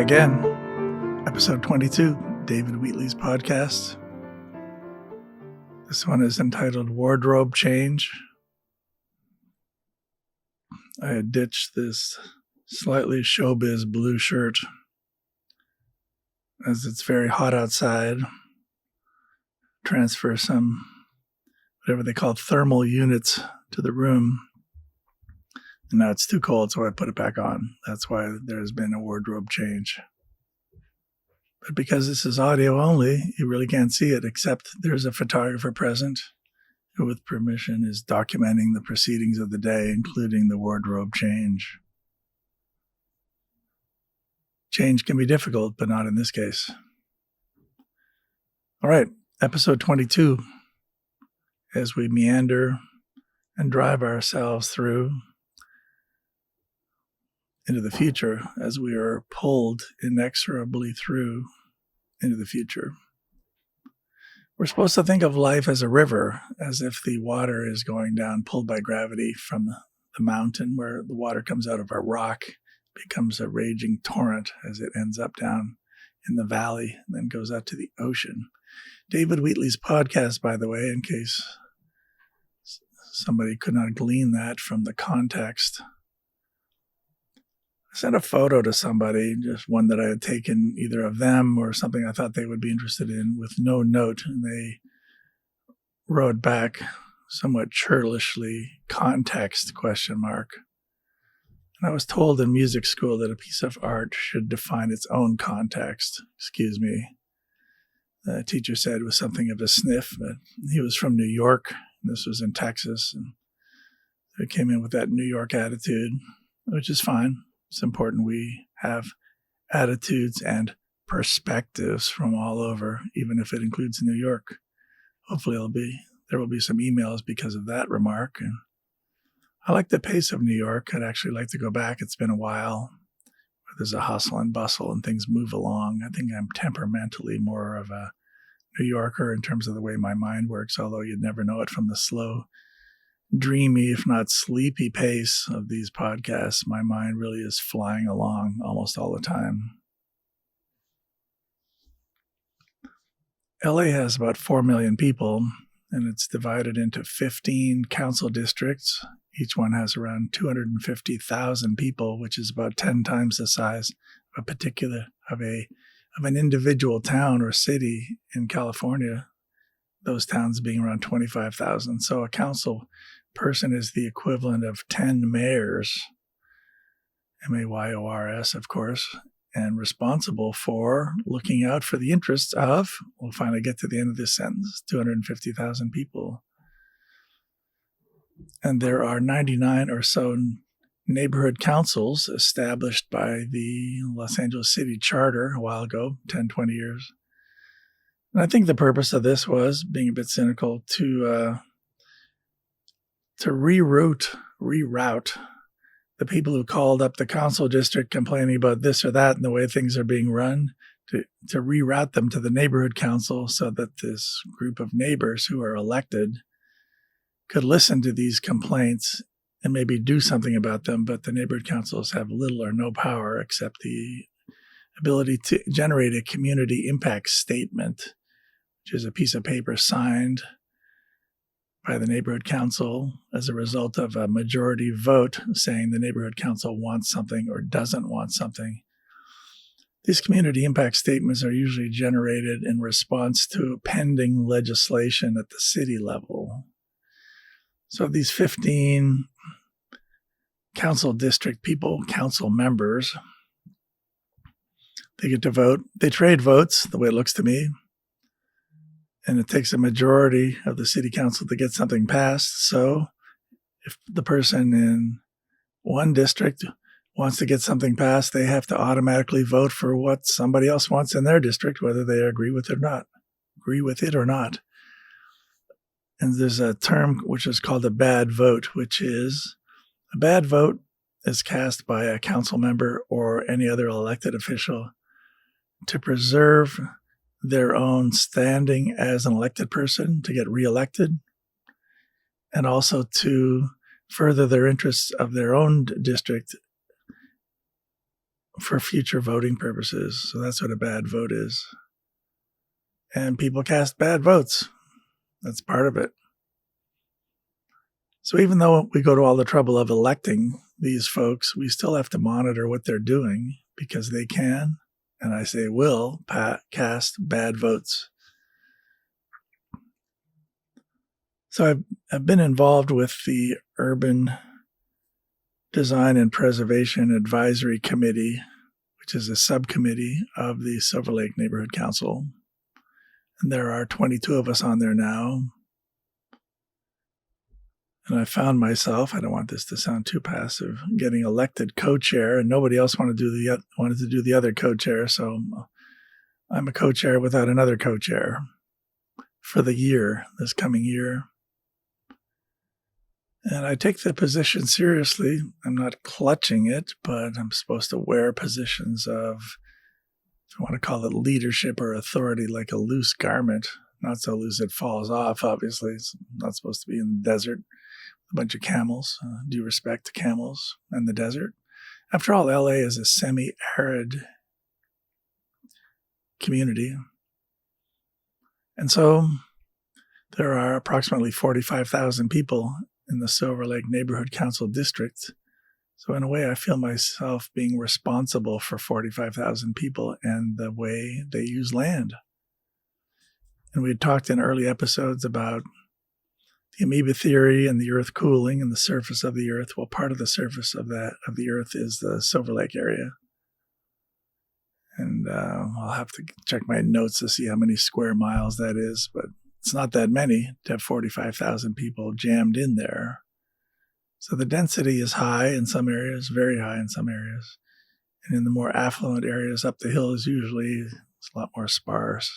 again. Episode 22, David Wheatley's podcast. This one is entitled Wardrobe Change. I had ditched this slightly showbiz blue shirt as it's very hot outside. Transfer some, whatever they call thermal units to the room. And now it's too cold, so I put it back on. That's why there's been a wardrobe change. But because this is audio only, you really can't see it, except there's a photographer present who, with permission, is documenting the proceedings of the day, including the wardrobe change. Change can be difficult, but not in this case. All right, episode 22. As we meander and drive ourselves through into the future, as we are pulled inexorably through into the future. We're supposed to think of life as a river, as if the water is going down, pulled by gravity from the mountain, where the water comes out of a rock, becomes a raging torrent as it ends up down in the valley, and then goes out to the ocean. David Wheatley's podcast, by the way, in case somebody could not glean that from the context. I sent a photo to somebody, just one that I had taken either of them or something I thought they would be interested in, with no note, and they wrote back somewhat churlishly, context, ? And I was told in music school that a piece of art should define its own context. Excuse me. The teacher said it was something of a sniff, but he was from New York. This was in Texas, and he came in with that New York attitude, which is fine. It's important we have attitudes and perspectives from all over, even if it includes New York. Hopefully there will be some emails because of that remark. And I like the pace of New York. I'd actually like to go back. It's been a while. There's a hustle and bustle and things move along. I think I'm temperamentally more of a New Yorker in terms of the way my mind works, although you'd never know it from the slow, dreamy, if not sleepy pace of these podcasts. My mind really is flying along almost all the time. LA has about 4 million people, and it's divided into 15 council districts. Each one has around 250,000 people, which is about 10 times the size of an individual town or city in California, those towns being around 25,000. So a council person is the equivalent of 10 mayors, M-A-Y-O-R-S, of course, and responsible for looking out for the interests of, we'll finally get to the end of this sentence, 250,000 people. And there are 99 or so neighborhood councils established by the Los Angeles City Charter a while ago, 10, 20 years. And I think the purpose of this was, being a bit cynical, to reroute the people who called up the council district complaining about this or that and the way things are being run, to reroute them to the neighborhood council so that this group of neighbors who are elected could listen to these complaints and maybe do something about them. But the neighborhood councils have little or no power except the ability to generate a community impact statement, which is a piece of paper signed by the neighborhood council as a result of a majority vote saying the neighborhood council wants something or doesn't want something. These community impact statements are usually generated in response to pending legislation at the city level. So these 15 council district people, council members, they get to vote. They trade votes, the way it looks to me. And it takes a majority of the city council to get something passed. So if the person in one district wants to get something passed, they have to automatically vote for what somebody else wants in their district, whether they agree with it or not. And there's a term which is called a bad vote, which is a bad vote is cast by a council member or any other elected official to preserve their own standing as an elected person, to get reelected, and also to further their interests of their own district for future voting purposes. So that's what a bad vote is. And people cast bad votes. That's part of it. So even though we go to all the trouble of electing these folks, we still have to monitor what they're doing because they can, and I say will, cast bad votes. So I've been involved with the Urban Design and Preservation Advisory Committee, which is a subcommittee of the Silver Lake Neighborhood Council. And there are 22 of us on there now. And I found myself, I don't want this to sound too passive, getting elected co-chair, and nobody else wanted to do the other co-chair. So I'm a co-chair without another co-chair for the year, this coming year. And I take the position seriously. I'm not clutching it, but I'm supposed to wear positions of, if you want to call it leadership or authority, like a loose garment. Not so loose it falls off, obviously. It's not supposed to be in the desert. A bunch of camels. Due respect to camels and the desert. After all, LA is a semi-arid community. And so there are approximately 45,000 people in the Silver Lake Neighborhood Council District. So in a way, I feel myself being responsible for 45,000 people and the way they use land. And we had talked in early episodes about the Amoeba theory and the Earth cooling and the surface of the Earth. Well, part of the surface of the Earth is the Silver Lake area. And I'll have to check my notes to see how many square miles that is, but it's not that many to have 45,000 people jammed in there. So the density is high in some areas, very high in some areas. And in the more affluent areas up the hills, usually it's a lot more sparse.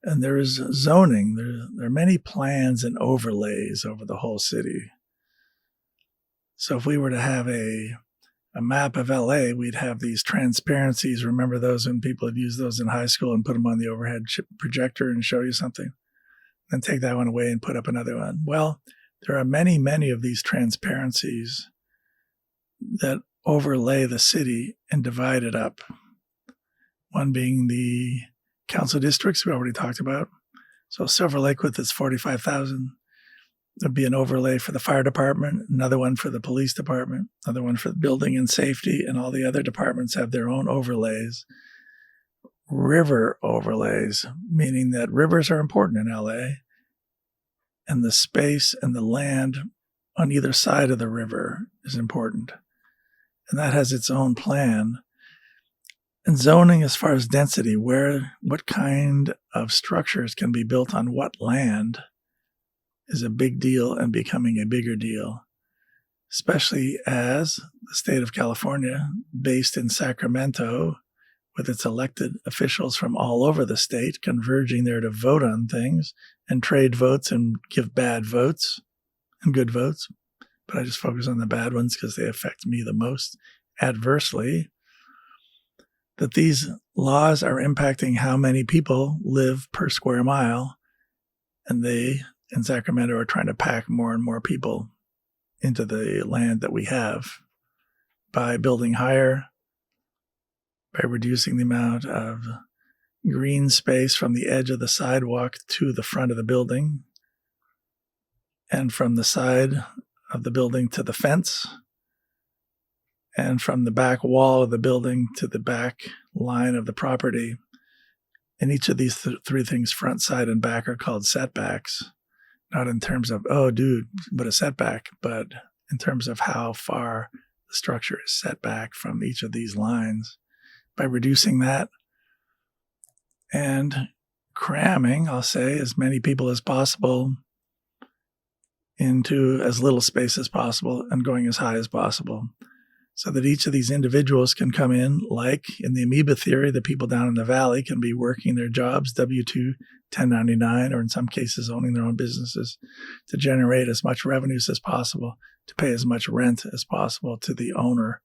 And there is zoning. There are many plans and overlays over the whole city. So if we were to have a map of LA, we'd have these transparencies. Remember those when people had used those in high school and put them on the overhead projector and show you something? Then take that one away and put up another one. Well, there are many, many of these transparencies that overlay the city and divide it up. One being the council districts we already talked about. So Silver Lake with its 45,000, there'd be an overlay for the fire department, another one for the police department, another one for building and safety, and all the other departments have their own overlays. River overlays, meaning that rivers are important in LA, and the space and the land on either side of the river is important. And that has its own plan. And zoning as far as density, what kind of structures can be built on what land is a big deal and becoming a bigger deal, especially as the state of California, based in Sacramento, with its elected officials from all over the state converging there to vote on things and trade votes and give bad votes and good votes. But I just focus on the bad ones because they affect me the most adversely. That these laws are impacting how many people live per square mile, and they in Sacramento are trying to pack more and more people into the land that we have by building higher, by reducing the amount of green space from the edge of the sidewalk to the front of the building, and from the side of the building to the fence, and from the back wall of the building to the back line of the property. And each of these three things, front, side, and back, are called setbacks. Not in terms of, oh, dude, but a setback, but in terms of how far the structure is set back from each of these lines. By reducing that and cramming, I'll say, as many people as possible into as little space as possible and going as high as possible, so that each of these individuals can come in, like in the Amoeba theory, the people down in the valley can be working their jobs, W-2, 1099, or in some cases owning their own businesses, to generate as much revenues as possible, to pay as much rent as possible to the owner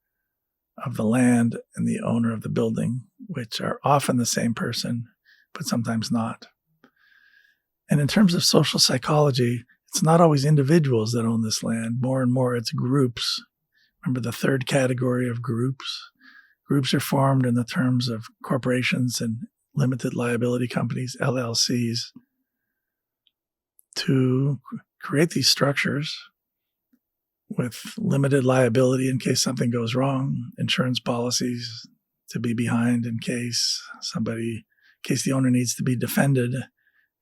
of the land and the owner of the building, which are often the same person, but sometimes not. And in terms of social psychology, it's not always individuals that own this land. More and more, it's groups. Remember the third category of groups Groups are formed in the terms of corporations and limited liability companies, LLCs, to create these structures with limited liability in case something goes wrong, insurance policies to be behind in case the owner needs to be defended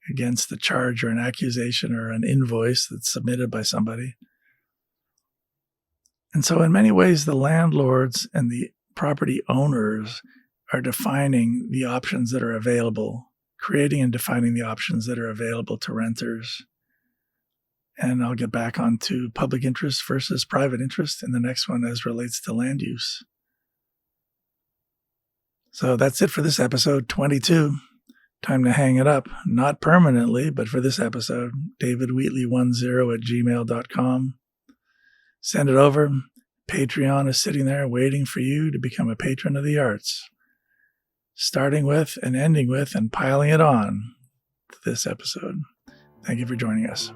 against a charge or an accusation or an invoice that's submitted by somebody. And so in many ways, the landlords and the property owners are defining the options that are available, creating and defining the options that are available to renters. And I'll get back onto public interest versus private interest in the next one as relates to land use. So that's it for this episode 22. Time to hang it up, not permanently, but for this episode, davidwheatley10@gmail.com. Send it over. Patreon is sitting there waiting for you to become a patron of the arts, starting with and ending with and piling it on to this episode. Thank you for joining us.